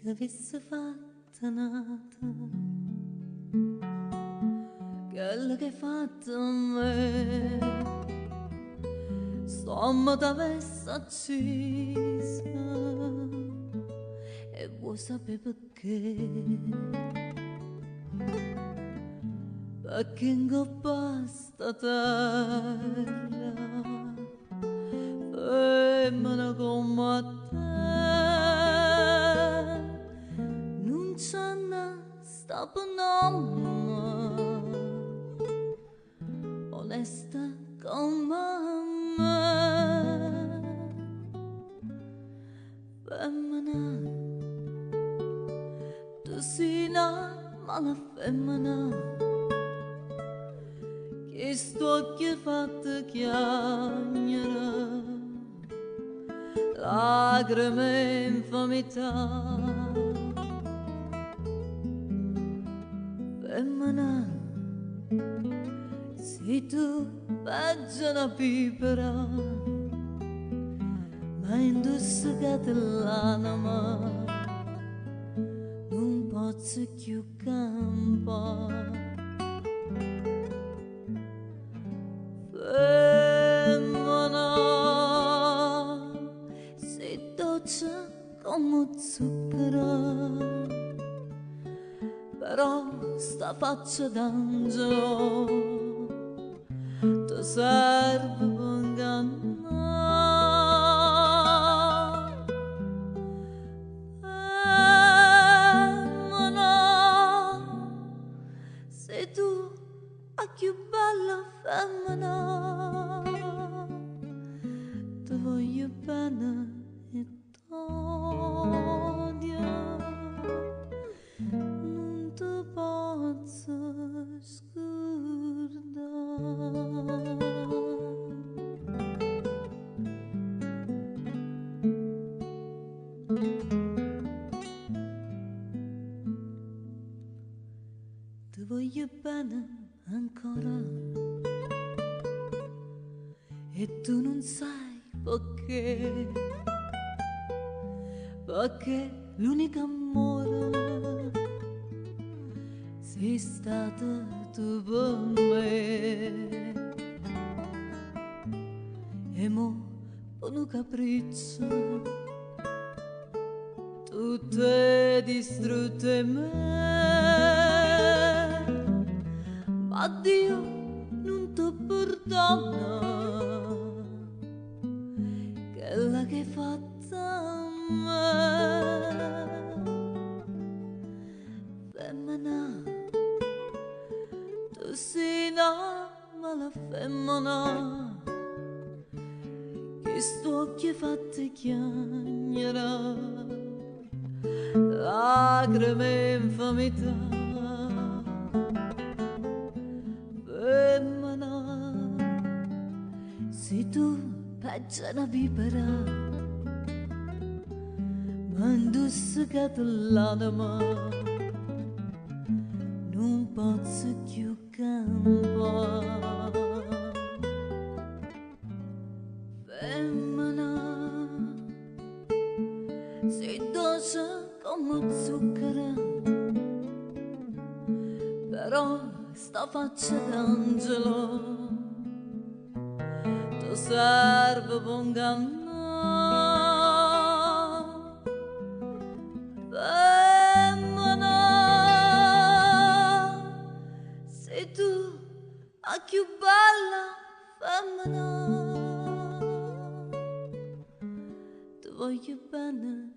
Se avesse fatto nata quella che hai fatto a me, stomma t'avesse accesa e vuoi sapere perché? Perché in coppa sta terra femmina come te non c'è sta per nome onesta come me. Femmina, tu sei una mala femmina che sto che fatta chiagnere lacrime e infamità. Femmina, sei tu peggio una pipera, ma indossicata l'anima non posso più campare. Femmina, sei dolce come zucchero, però sta faccia d'angelo ti serve per ingannare. Femmina, sei tu la più bella femmina, ti voglio bene e t'odio, non ti posso scordare. Ti voglio bene ancora e tu non sai perché, perché l'unico amore sei stata tu per me. E mo per un capriccio tutto è distrutto in me, ma Dio non ti perdona quella che hai fatto a me. Femmina, tu sei una mala femmina che sto che fatte chiagnere lacrime e infamità. Femmina, sei tu peggio una vipera, ma indossicata l'anima non posso più campare. Femmina, sei dolce come zucchero, però sta faccia d'angelo ti serve per ingannare. Femmina, sei tu la più bella femmina, ti voglio bene